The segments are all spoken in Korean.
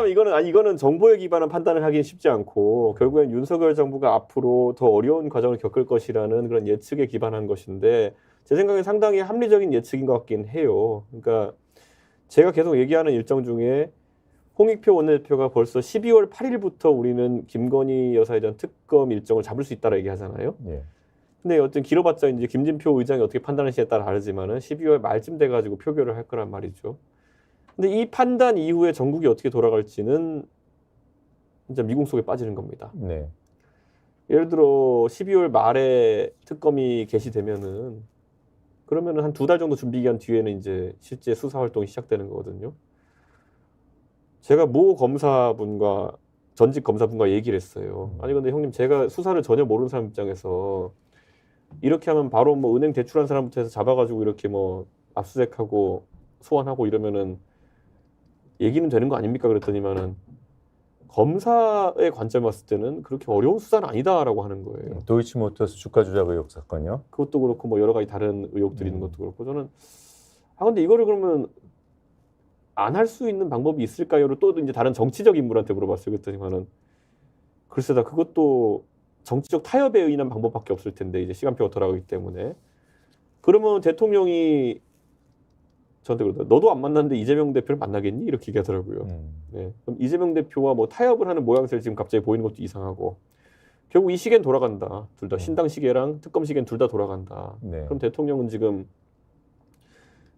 왜냐하면 이거는 정보에 기반한 판단을 하기는 쉽지 않고 결국엔 윤석열 정부가 앞으로 더 어려운 과정을 겪을 것이라는 그런 예측에 기반한 것인데 제 생각엔 상당히 합리적인 예측인 것 같긴 해요. 그러니까 제가 계속 얘기하는 일정 중에 홍익표 원내대표가 벌써 12월 8일부터 우리는 김건희 여사에 대한 특검 일정을 잡을 수 있다고 얘기하잖아요. 예. 근데 어떤 길어봤자 이제 김진표 의장이 어떻게 판단하시냐에 따라 다르지만은 12월 말쯤 돼가지고 표결을 할 거란 말이죠. 근데 이 판단 이후에 전국이 어떻게 돌아갈지는 진짜 미궁 속에 빠지는 겁니다. 네. 예를 들어 12월 말에 특검이 개시되면은 그러면은 한 2달 정도 준비 기간 뒤에는 이제 실제 수사 활동이 시작되는 거거든요. 제가 모 검사분과 전직 검사분과 얘기를 했어요. 아니 근데 형님 제가 수사를 전혀 모르는 사람 입장에서 이렇게 하면 바로 뭐 은행 대출한 사람부터 해서 잡아가지고 이렇게 뭐 압수수색하고 소환하고 이러면은 얘기는 되는 거 아닙니까? 그랬더니만은 검사의 관점에 봤을 때는 그렇게 어려운 수사는 아니다라고 하는 거예요. 도이치모터스 주가 조작 의혹 사건요. 그것도 그렇고 뭐 여러 가지 다른 의혹들이 있는 것도 그렇고 저는 근데 이거를 그러면 안 할 수 있는 방법이 있을까요를 또 이제 다른 정치적 인물한테 물어봤어요. 그랬더니만은 글쎄다 그것도 정치적 타협에 의한 방법밖에 없을 텐데 이제 시간표가 돌아가기 때문에 그러면 대통령이 저한테 그러더라고요. 너도 안 만났는데 이재명 대표를 만나겠니? 이렇게 얘기하더라고요. 네. 그럼 이재명 대표와 뭐 타협을 하는 모양새를 지금 갑자기 보이는 것도 이상하고 결국 이 시계는 돌아간다. 둘 다 신당 시계랑 특검 시계는 둘 다 돌아간다. 네. 그럼 대통령은 지금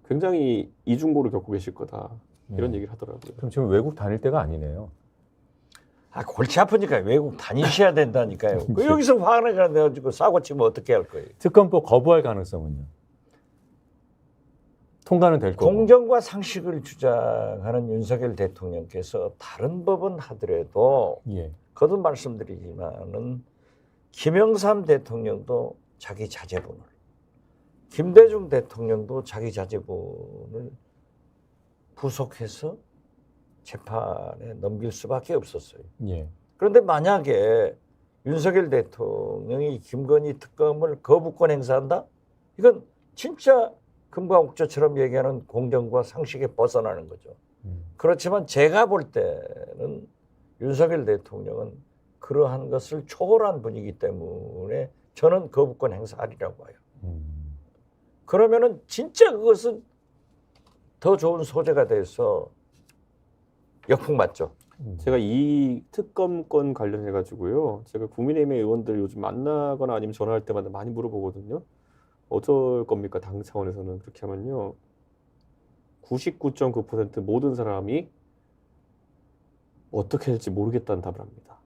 굉장히 이중고를 겪고 계실 거다. 이런 얘기를 하더라고요. 그럼 지금 외국 다닐 때가 아니네요. 골치 아프니까 외국 다니셔야 된다니까요. 그 여기서 화를 내가지고 사고 치면 어떻게 할 거예요? 특검법 거부할 가능성은요? 통과는 될 거고. 공정과 상식을 주장하는 윤석열 대통령께서 다른 법은 하더라도 예. 거듭 말씀드리지만은 김영삼 대통령도 자기 자제분을, 김대중 대통령도 자기 자제분을 구속해서 재판에 넘길 수밖에 없었어요. 예. 그런데 만약에 윤석열 대통령이 김건희 특검을 거부권 행사한다? 이건 진짜 금과 옥조처럼 얘기하는 공정과 상식에 벗어나는 거죠. 그렇지만 제가 볼 때는 윤석열 대통령은 그러한 것을 초월한 분이기 때문에 저는 거부권 행사하리라고 봐요. 그러면은 진짜 그것은 더 좋은 소재가 돼서 역풍 맞죠. 제가 이 특검권 관련해 가지고요. 제가 국민의힘의 의원들 요즘 만나거나 아니면 전화할 때마다 많이 물어보거든요. 어쩔 겁니까? 당 차원에서는 그렇게 하면요. 99.9% 모든 사람이 어떻게 할지 모르겠다는 답을 합니다.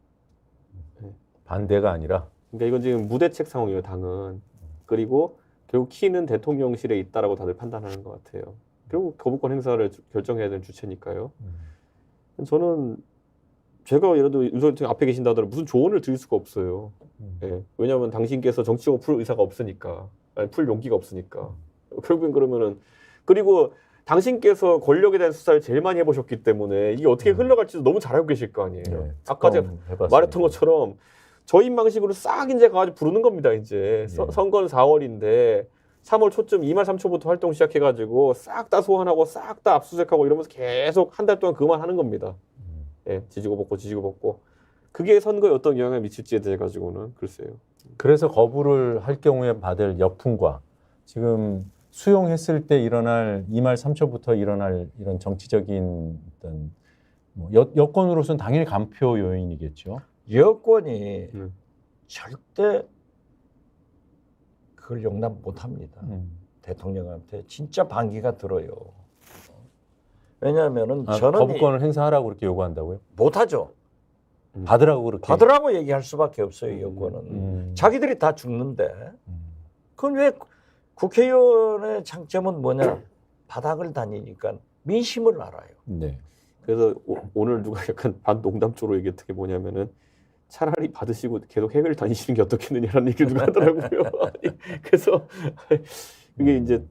네. 반대가 아니라. 그러니까 이건 지금 무대책 상황이에요, 당은. 그리고 결국 키는 대통령실에 있다라고 다들 판단하는 것 같아요. 결국 거부권 행사를 결정해야 되는 주체니까요. 저는 제가 예를 들어 윤석열 대통령 앞에 계신다 하더라도 무슨 조언을 드릴 수가 없어요. 예. 왜냐하면 당신께서 정치적으로 풀 의사가 없으니까, 아니, 풀 용기가 없으니까. 결국엔 그러면은 그리고 당신께서 권력에 대한 수사를 제일 많이 해보셨기 때문에 이게 어떻게 흘러갈지도 너무 잘 알고 계실 거 아니에요. 네, 아까 제가 말했던 것처럼 저희 방식으로 싹 이제 가가지고 부르는 겁니다. 이제 선거는 4월인데 3월 초쯤 2말 3초부터 활동 시작해가지고 싹 다 소환하고 싹 다 압수수색하고 이러면서 계속 한 달 동안 그만 하는 겁니다. 예, 지지고 볶고 그게 선거에 어떤 영향을 미칠지에 대해 가지고는 글쎄요. 그래서 거부를 할 경우에 받을 역풍과 지금 수용했을 때 일어날 2말 3초부터 일어날 이런 정치적인 어떤 뭐 여권으로서는 당연히 간표 요인이겠죠. 여권이 절대 그걸 용납 못합니다. 대통령한테 진짜 반기가 들어요. 왜냐하면은 저는 거부권을 행사하라고 그렇게 요구한다고요? 못하죠. 받으라고 그렇게. 받으라고 얘기할 수밖에 없어요. 여권은. 자기들이 다 죽는데. 그건 왜 국회의원의 장점은 뭐냐? 바닥을 다니니까 민심을 알아요. 네. 그래서 오늘 누가 약간 반농담조로 얘기했던 게 뭐냐면은 차라리 받으시고 계속 해외를 다니시는 게 어떻겠느냐라는 얘기를 누가 하더라고요. 그래서 그게 이제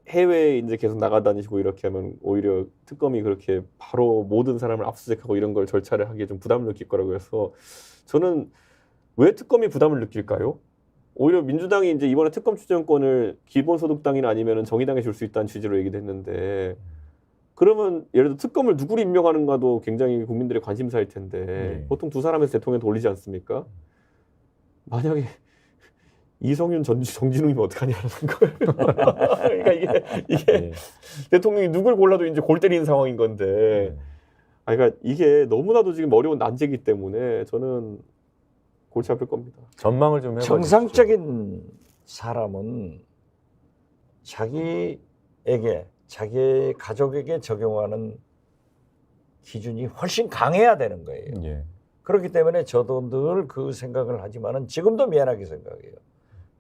해외에 이제 계속 나가다니시고 이렇게 하면 오히려 특검이 그렇게 바로 모든 사람을 압수수색하고 이런 걸 절차를 하기에 좀 부담을 느낄 거라고 해서 저는 왜 특검이 부담을 느낄까요? 오히려 민주당이 이제 이번에 특검 추천권을 기본소득당이나 아니면 정의당에 줄 수 있다는 취지로 얘기도 했는데 그러면 예를 들어 특검을 누구를 임명하는가도 굉장히 국민들의 관심사일 텐데 네. 보통 두 사람에서 대통령 돌리지 않습니까? 만약에 이성윤 정진웅이면 어떡하냐는 거예요. 그러니까 이게 네. 대통령이 누굴 골라도 이제 골 때리는 상황인 건데, 네. 그러니까 이게 너무나도 지금 어려운 난제이기 때문에 저는 골치 아플 겁니다. 전망을 좀 해봐주십시오. 정상적인 사람은 자기에게 자기 가족에게 적용하는 기준이 훨씬 강해야 되는 거예요. 예. 그렇기 때문에 저도 늘 그 생각을 하지만은 지금도 미안하게 생각해요.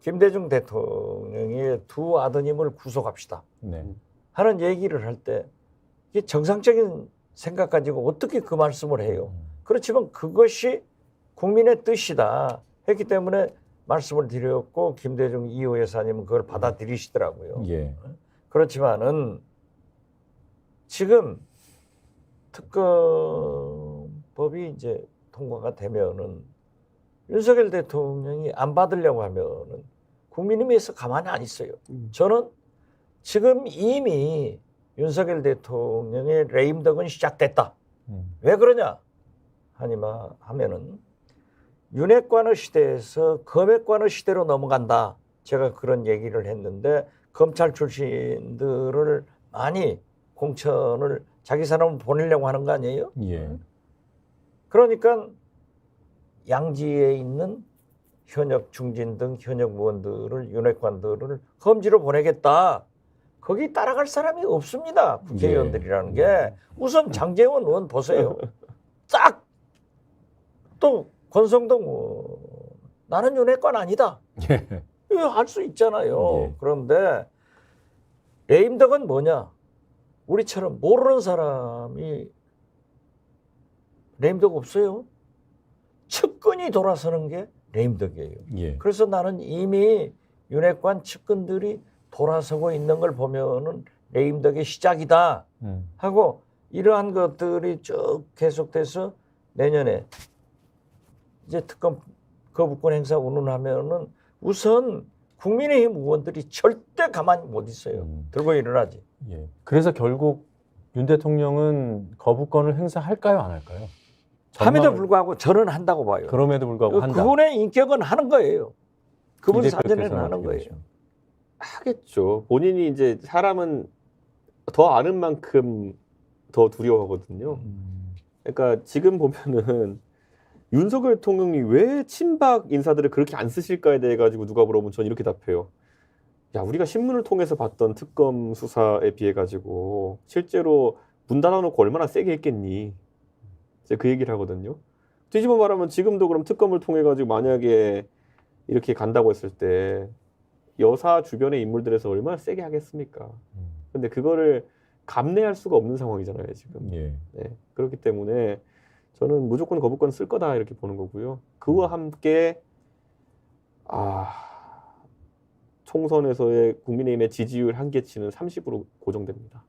김대중 대통령의 두 아드님을 구속합시다 네. 하는 얘기를 할 때 이게 정상적인 생각 가지고 어떻게 그 말씀을 해요. 그렇지만 그것이 국민의 뜻이다 했기 때문에 말씀을 드렸고 김대중 이호 여사님은 그걸 받아들이시더라고요. 예. 그렇지만은 지금 특검법이 이제 통과가 되면은 윤석열 대통령이 안 받으려고 하면은 국민의힘에서 가만히 안 있어요. 저는 지금 이미 윤석열 대통령의 레임덕은 시작됐다. 왜 그러냐 하면은 윤핵관의 시대에서 검핵관의 시대로 넘어간다. 제가 그런 얘기를 했는데 검찰 출신들을 많이 공천을 자기 사람을 보내려고 하는 거 아니에요? 예. 그러니까 양지에 있는 현역 중진 등 현역 의원들을 윤핵관들을 험지로 보내겠다. 거기 따라갈 사람이 없습니다. 국회의원들이라는 게. 우선 장제원 의원 보세요. 딱 또 권성동 나는 윤핵관 아니다. 예. 이거 할 수 있잖아요. 예. 그런데 레임덕은 뭐냐? 우리처럼 모르는 사람이 레임덕 없어요. 측근이 돌아서는 게 레임덕이에요. 예. 그래서 나는 이미 윤핵관 측근들이 돌아서고 있는 걸 보면은 레임덕의 시작이다 하고 이러한 것들이 쭉 계속돼서 내년에 이제 특검 거부권 행사 운운하면은 우선 국민의힘 의원들이 절대 가만히 못 있어요. 들고 일어나지. 예. 그래서 결국 윤 대통령은 거부권을 행사할까요, 안 할까요? 함에도 전망을- 불구하고 저는 한다고 봐요. 그럼에도 불구하고 한다. 그분의 인격은 하는 거예요. 그분 이 사전에는 대표께서는 하는 어떻게 거예요. 보시죠? 하겠죠. 본인이 이제 사람은 더 아는 만큼 더 두려워하거든요. 그러니까 지금 보면은 윤석열 대통령이 왜 친박 인사들을 그렇게 안 쓰실까에 대해 가지고 누가 물어보면 전 이렇게 답해요. 야, 우리가 신문을 통해서 봤던 특검 수사에 비해 가지고 실제로 문 닫아놓고 얼마나 세게 했겠니? 이제 그 얘기를 하거든요. 뒤집어 말하면 지금도 그럼 특검을 통해 가지고 만약에 이렇게 간다고 했을 때 여사 주변의 인물들에서 얼마나 세게 하겠습니까? 근데 그거를 감내할 수가 없는 상황이잖아요, 지금. 예. 네. 그렇기 때문에 저는 무조건 거부권 쓸 거다 이렇게 보는 거고요. 그와 함께 총선에서의 국민의힘의 지지율 한계치는 30으로 고정됩니다.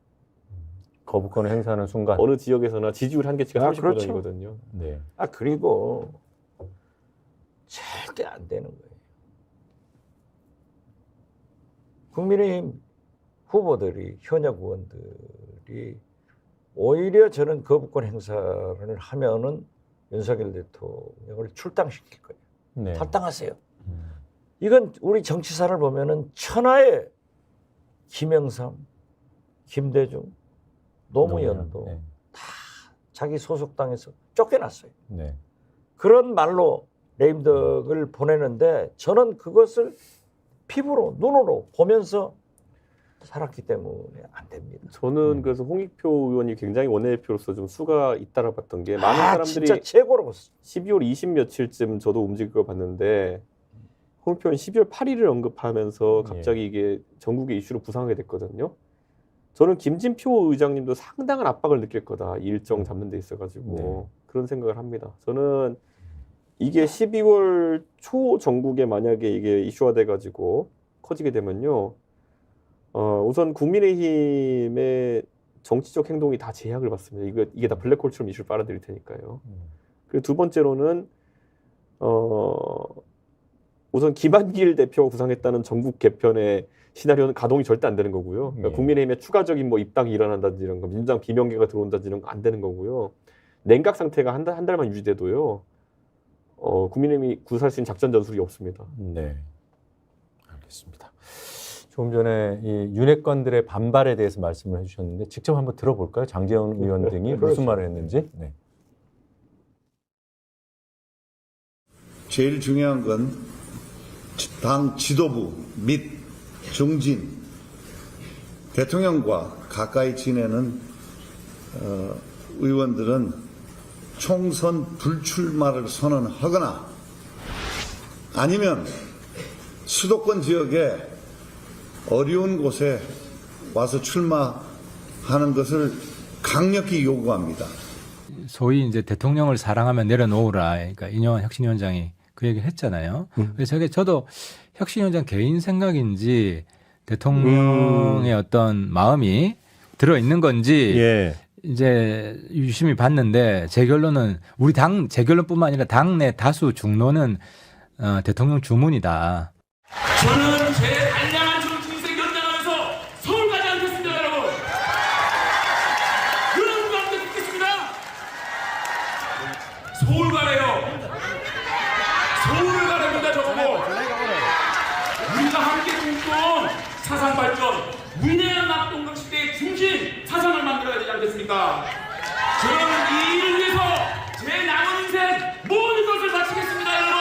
거부권을 행사하는 순간. 어느 지역에서나 지지율 한계치가 30 그렇죠. 고정이거든요. 네. 그리고 절대 안 되는 거예요. 국민의힘 후보들이 현역 의원들이 오히려 저는 거부권 행사를 하면은 윤석열 대통령을 출당시킬 거예요. 네. 탈당하세요. 이건 우리 정치사를 보면은 천하의 김영삼, 김대중, 노무현도 네. 자기 소속당에서 쫓겨났어요. 네. 그런 말로 레임덕을 보내는데 저는 그것을 피부로 눈으로 보면서 살았기 때문에 안 됩니다. 저는 그래서 홍익표 의원이 굉장히 원내대표로서 좀 수가 잇따라 봤던 게 많은 사람들이 진짜 최고로 12월 20 며칠쯤 저도 움직일 거 봤는데 홍익표 의원이 12월 8일을 언급하면서 갑자기 이게 전국의 이슈로 부상하게 됐거든요. 저는 김진표 의장님도 상당한 압박을 느낄 거다. 이 일정 잡는 데 있어가지고 그런 생각을 합니다. 저는 이게 12월 초 전국에 만약에 이게 이슈화 돼가지고 커지게 되면요. 우선 국민의힘의 정치적 행동이 다 제약을 받습니다. 이게 다 블랙홀처럼 이슈를 빨아들일 테니까요. 그리고 두 번째로는 우선 김한길 대표가 구상했다는 전국 개편의 시나리오는 가동이 절대 안 되는 거고요. 그러니까 예. 국민의힘의 추가적인 뭐 입당이 일어난다든지 이런 거, 민주당 비명계가 들어온다든지 이런 거 안 되는 거고요. 냉각 상태가 한 달만 유지돼도요. 국민의힘이 구사할 수 있는 작전 전술이 없습니다. 네, 알겠습니다. 조금 전에 이 윤핵관들의 반발에 대해서 말씀을 해주셨는데 직접 한번 들어볼까요? 장제원 의원 등이 무슨 말을 했는지. 네. 제일 중요한 건 당 지도부 및 중진, 대통령과 가까이 지내는 의원들은 총선 불출마를 선언하거나 아니면 수도권 지역에 어려운 곳에 와서 출마하는 것을 강력히 요구합니다. 소위 이제 대통령을 사랑하면 내려놓으라. 그러니까 인용한 혁신위원장이 그 얘기를 했잖아요. 그래서 저도 혁신위원장 개인 생각인지 대통령의 어떤 마음이 들어있는 건지 예. 이제 유심히 봤는데 제 결론은 우리 당 제 결론뿐만 아니라 당내 다수 중론은 대통령 주문이다. 저는 제 단량한 정치 인생 연장하면서 서울 가지 않겠습니다, 여러분. 여러분과 함께 듣겠습니다. 서울 가래요. 서울을 가랍니다, 저보고. 우리가 함께 꿈꾼 사상 발전, 위대한 낙동강 시대의 중심 사상을 만들어야 되지 않겠습니까? 저는 이 일을 위해서 제 남은 인생 모든 것을 바치겠습니다, 여러분.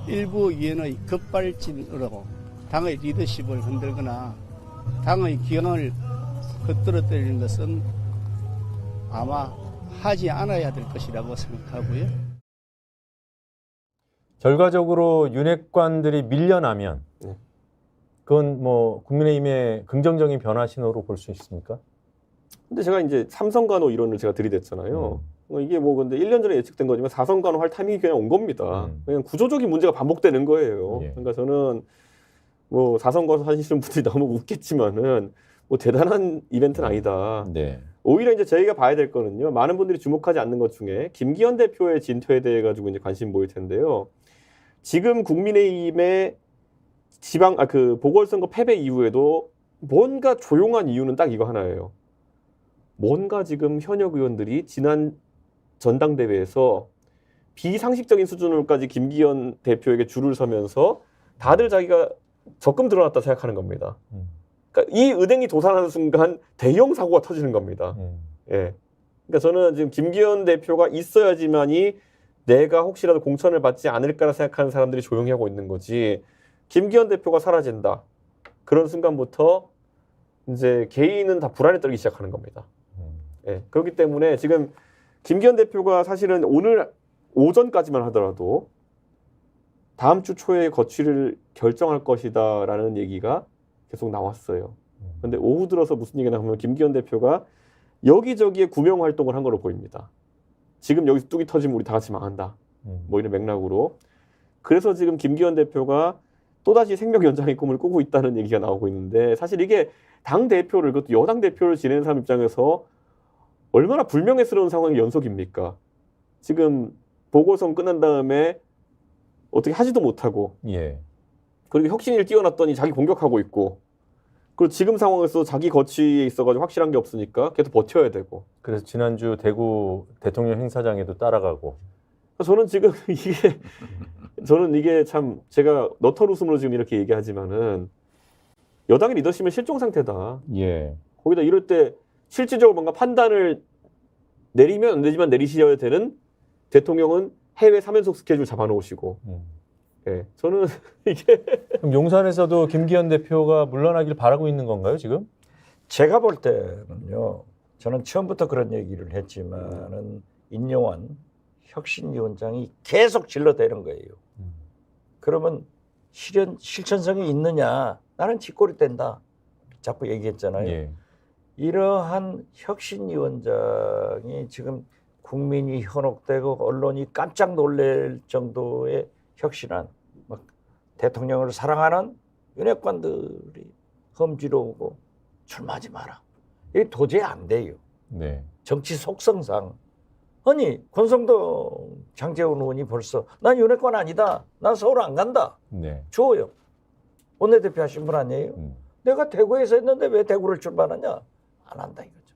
일부 의원의 급발진으로 당의 리더십을 흔들거나 당의 기강을 겉들어뜨리는 것은 아마 하지 않아야 될 것이라고 생각하고요. 결과적으로 윤핵관들이 밀려나면 그건 뭐 국민의힘의 긍정적인 변화 신호로 볼 수 있습니까? 근데 제가 이제 삼성간호 이론을 제가 들이댔잖아요. 이게 뭐 근데 1년 전에 예측된 거지만 4선간호 할 타이밍이 그냥 온 겁니다. 그냥 구조적인 문제가 반복되는 거예요. 예. 그러니까 저는 뭐 4선간호 하시는 분들이 너무 웃겠지만은 뭐 대단한 이벤트는 아니다. 네. 오히려 이제 저희가 봐야 될 거는요. 많은 분들이 주목하지 않는 것 중에 김기현 대표의 진퇴에 대해 가지고 이제 관심 보일 텐데요. 지금 국민의힘의 그 보궐선거 패배 이후에도 뭔가 조용한 이유는 딱 이거 하나예요. 뭔가 지금 현역 의원들이 지난 전당대회에서 비상식적인 수준으로까지 김기현 대표에게 줄을 서면서 다들 자기가 적금 들어놨다 생각하는 겁니다. 그러니까 이 은행이 도산하는 순간 대형 사고가 터지는 겁니다. 예. 그러니까 저는 지금 김기현 대표가 있어야지만이 내가 혹시라도 공천을 받지 않을까라 생각하는 사람들이 조용히 하고 있는 거지. 김기현 대표가 사라진다. 그런 순간부터 이제 개인은 다 불안에 떨기 시작하는 겁니다. 예. 그렇기 때문에 지금 김기현 대표가 사실은 오늘 오전까지만 하더라도 다음 주 초에 거취를 결정할 것이다라는 얘기가 계속 나왔어요. 그런데 오후 들어서 무슨 얘기가 나오면 김기현 대표가 여기저기에 구명 활동을 한 걸로 보입니다. 지금 여기서 뚝이 터지면 우리 다 같이 망한다. 뭐 이런 맥락으로. 그래서 지금 김기현 대표가 또다시 생명 연장의 꿈을 꾸고 있다는 얘기가 나오고 있는데 사실 이게 당 대표를 그것도 여당 대표를 지내는 사람 입장에서 얼마나 불명예스러운 상황의 연속입니까? 지금 보궐선 끝난 다음에 어떻게 하지도 못하고 예. 그리고 혁신위를 띄워놨더니 자기 공격하고 있고 그리고 지금 상황에서 자기 거취에 있어가지고 확실한 게 없으니까 계속 버텨야 되고 그래서 지난주 대구 대통령 행사장에도 따라가고. 저는 지금 이게 참 제가 너털 웃음으로 지금 이렇게 얘기하지만은 여당의 리더십은 실종 상태다. 예. 거기다 이럴 때 실질적으로 뭔가 판단을 내리면 안 되지만 내리셔야 되는 대통령은 해외 3연속 스케줄 잡아놓으시고 예, 저는 이게 그럼 용산에서도 김기현 대표가 물러나길 바라고 있는 건가요, 지금? 제가 볼 때는요. 저는 처음부터 그런 얘기를 했지만은 인용한 혁신위원장이 계속 질러대는 거예요. 그러면 실천성이 있느냐? 나는 뒷골이 된다. 자꾸 얘기했잖아요. 예. 이러한 혁신위원장이 지금 국민이 현혹되고 언론이 깜짝 놀랄 정도의 혁신한 막 대통령을 사랑하는 윤핵관들이 험지로 오고 출마하지 마라. 이게 도저히 안 돼요. 네. 정치 속성상 아니 권성동 장제원 의원이 벌써 난 윤핵관 아니다. 난 서울 안 간다. 네. 줘요. 원내대표 하신 분 아니에요? 내가 대구에서 했는데 왜 대구를 출마하냐? 안 한다 이거죠.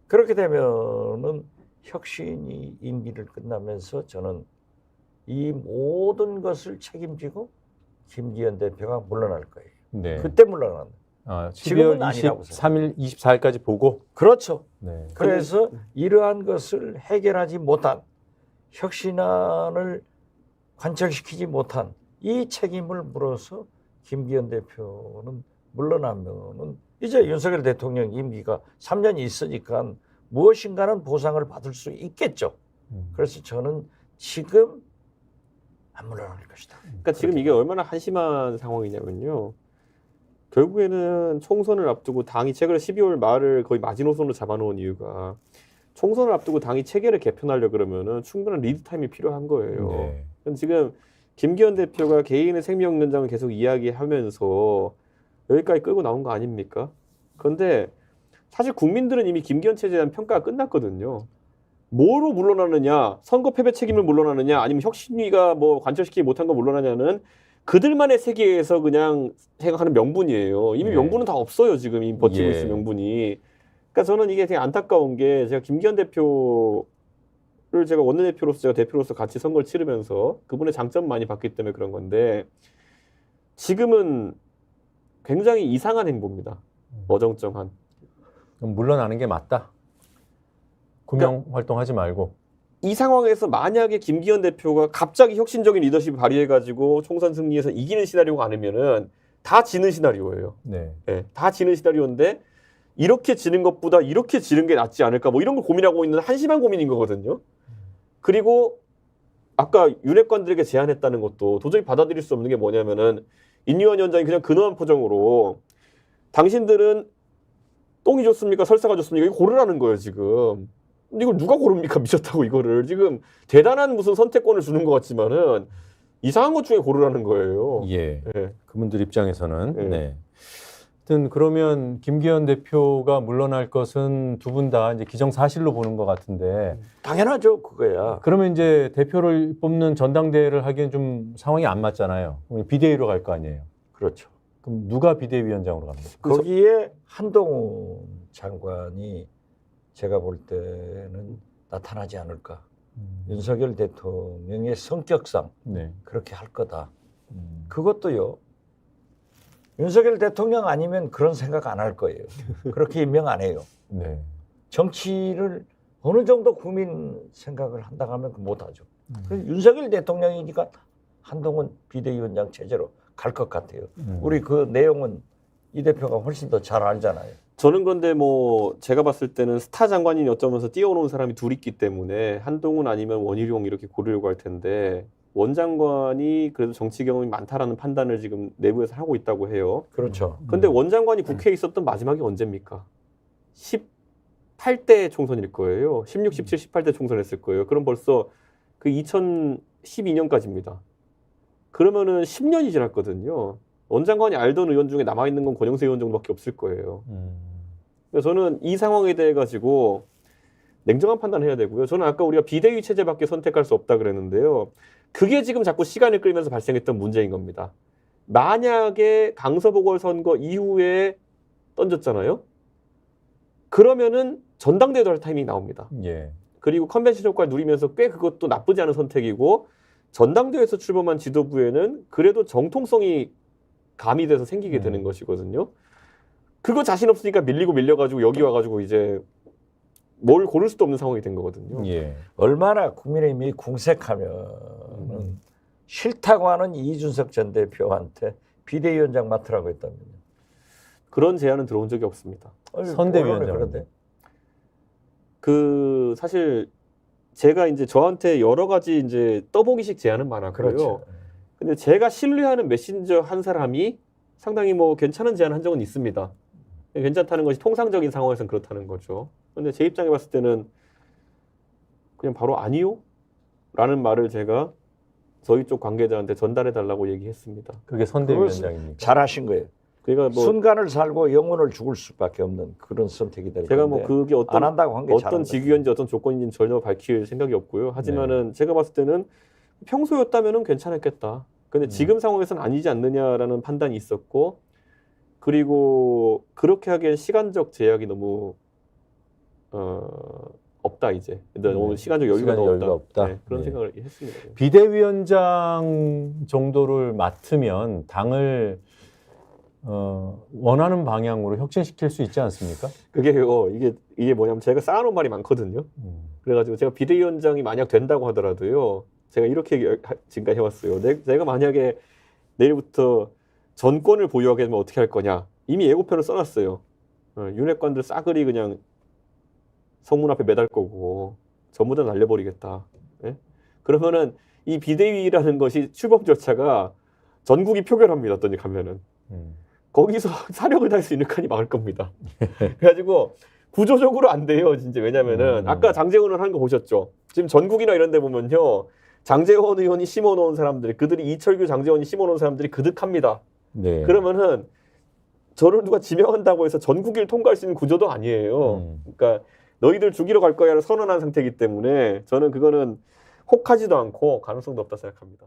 그렇게 되면은 혁신이 임기를 끝나면서 저는 이 모든 것을 책임지고 김기현 대표가 물러날 거예요. 네. 그때 물러난다. 지금은 12월 아니라고 23일, 24일까지 보고. 그렇죠. 네. 그래서 이러한 것을 해결하지 못한 혁신안을 관철시키지 못한 이 책임을 물어서 김기현 대표는 물러나면은 이제 윤석열 대통령 임기가 3년이 있으니까 무엇인가는 보상을 받을 수 있겠죠. 그래서 저는 지금 안 물러날 것이다. 그러니까 지금 이게 얼마나 한심한 상황이냐면요. 결국에는 총선을 앞두고 당이 최근에 12월 말을 거의 마지노선으로 잡아놓은 이유가 총선을 앞두고 당이 체계를 개편하려 그러면은 충분한 리드 타임이 필요한 거예요. 네. 그럼 지금 김기현 대표가 개인의 생명 연장을 계속 이야기하면서 여기까지 끌고 나온 거 아닙니까? 그런데 사실 국민들은 이미 김기현 체제에 대한 평가가 끝났거든요. 뭐로 물러나느냐, 선거 패배 책임을 물러나느냐, 아니면 혁신위가 뭐 관철시키지 못한 거 물러나냐는 그들만의 세계에서 그냥 생각하는 명분이에요. 이미 예. 명분은 다 없어요. 지금 이미 버티고 예. 있을 명분이. 그러니까 저는 이게 되게 안타까운 게 제가 김기현 대표를 제가 원내대표로서 제가 대표로서 같이 선거를 치르면서 그분의 장점 많이 봤기 때문에 그런 건데 지금은 굉장히 이상한 행보입니다. 어정쩡한. 그럼 물러나는 게 맞다. 구명 활동하지 말고. 이 상황에서 만약에 김기현 대표가 갑자기 혁신적인 리더십을 발휘해가지고 총선 승리해서 이기는 시나리오가 아니면은 다 지는 시나리오예요. 네. 네, 다 지는 시나리오인데 이렇게 지는 것보다 이렇게 지는 게 낫지 않을까 뭐 이런 걸 고민하고 있는 한심한 고민인 거거든요. 그리고 아까 윤핵관들에게 제안했다는 것도 도저히 받아들일 수 없는 게 뭐냐면은 인유한 위원장이 그냥 근엄한 표정으로 당신들은 똥이 좋습니까? 설사가 좋습니까? 이거 고르라는 거예요 지금. 근데 이걸 누가 고릅니까? 미쳤다고 이거를. 지금 대단한 무슨 선택권을 주는 것 같지만은 이상한 것 중에 고르라는 거예요. 예. 예. 그분들 입장에서는. 예. 네. 하여튼 그러면 김기현 대표가 물러날 것은 두 분 다 이제 기정사실로 보는 것 같은데 당연하죠, 그거야. 그러면 이제 대표를 뽑는 전당대회를 하기엔 좀 상황이 안 맞잖아요. 그럼 비대위로 갈 거 아니에요. 그렇죠. 그럼 누가 비대위원장으로 갑니까? 거기에 한동훈 장관이 제가 볼 때는 나타나지 않을까. 윤석열 대통령의 성격상 네. 그렇게 할 거다. 그것도요. 윤석열 대통령 아니면 그런 생각 안 할 거예요. 그렇게 임명 안 해요. 네. 정치를 어느 정도 국민 생각을 한다고 하면 못 하죠. 그래서 윤석열 대통령이니까 한동훈 비대위원장 체제로 갈 것 같아요. 우리 그 내용은 이 대표가 훨씬 더 잘 알잖아요. 저는 그런데 뭐 제가 봤을 때는 스타 장관인이 어쩌면서 뛰어오는 사람이 둘 있기 때문에 한동훈 아니면 원희룡 이렇게 고르려고 할 텐데 원 장관이 그래도 정치 경험이 많다라는 판단을 지금 내부에서 하고 있다고 해요. 그렇죠. 근데 원 장관이 국회에 있었던 마지막이 언제입니까? 18대 총선일 거예요. 16, 17, 18대 총선했을 거예요. 그럼 벌써 그 2012년까지입니다. 그러면은 10년이 지났거든요. 원 장관이 알던 의원 중에 남아있는 건 권영세 의원 정도밖에 없을 거예요. 그래서 저는 이 상황에 대해 가지고 냉정한 판단을 해야 되고요. 저는 아까 우리가 비대위 체제밖에 선택할 수 없다 그랬는데요. 그게 지금 자꾸 시간을 끌면서 발생했던 문제인 겁니다. 만약에 강서보궐선거 이후에 던졌잖아요. 그러면은 전당대회도 할 타이밍이 나옵니다. 예. 그리고 컨벤션 효과를 누리면서 꽤 그것도 나쁘지 않은 선택이고 전당대회에서 출범한 지도부에는 그래도 정통성이 가미돼서 생기게 되는 것이거든요. 그거 자신 없으니까 밀려가지고 여기 와가지고 이제 뭘 고를 수도 없는 상황이 된 거거든요. 예. 얼마나 국민의힘이 궁색하면 싫다고 하는 이준석 전 대표한테 비대위원장 맡으라고 했다면요. 그런 제안은 들어온 적이 없습니다. 선대위원장. 그런데 그 사실 제가 이제 저한테 여러 가지 이제 떠보기식 제안은 많았고요. 그렇죠. 근데 제가 신뢰하는 메신저 한 사람이 상당히 뭐 괜찮은 제안을 한 적은 있습니다. 괜찮다는 것이 통상적인 상황에서는 그렇다는 거죠. 근데 제 입장에 봤을 때는 그냥 바로 아니요? 라는 말을 제가 저희 쪽 관계자한테 전달해 달라고 얘기했습니다. 그게 선대위원장입니까? 잘하신 거예요. 그러니까 뭐 순간을 살고 영혼을 죽을 수밖에 없는 그런 선택이 될 제가 건데 뭐 그게 안 한다고 한 게 어떤 직위인지 어떤 조건인지는 전혀 밝힐 생각이 없고요. 하지만은 제가 봤을 때는 평소였다면은 괜찮았겠다. 근데 지금 상황에서는 아니지 않느냐라는 판단이 있었고, 그리고 그렇게 하기엔 시간적 제약이 너무 없다 이제. 너무 시간적 여유가 너무 없다. 네, 그런 네. 생각을 했습니다. 비대위원장 정도를 맡으면 당을 원하는 방향으로 혁신시킬 수 있지 않습니까? 그게요. 이게 뭐냐면 제가 쌓아놓은 말이 많거든요. 그래가지고 제가 비대위원장이 만약 된다고 하더라도요. 제가 이렇게 지금까지 해왔어요. 내가 만약에 내일부터 전권을 보유하게 되면 어떻게 할 거냐. 이미 예고편을 써놨어요. 윤핵관들 싸그리 그냥 성문 앞에 매달 거고 전부 다 날려버리겠다. 예? 그러면은 이 비대위라는 것이 출범 절차가 전국이 표결합니다. 어떤지 가면은 거기서 사력을 다할 수 있는 칸이 많을 겁니다. 그래가지고 구조적으로 안 돼요. 진짜 왜냐면은 아까 장제원을 한 거 보셨죠? 지금 전국이나 이런 데 보면요. 장제원 의원이 심어놓은 사람들, 그들이 이철규 장제원이 심어놓은 사람들이 그득합니다. 네. 그러면은 저를 누가 지명한다고 해서 전국을 통과할 수 있는 구조도 아니에요. 그러니까 너희들 죽이러 갈 거야를 선언한 상태이기 때문에 저는 그거는 혹하지도 않고 가능성도 없다 생각합니다.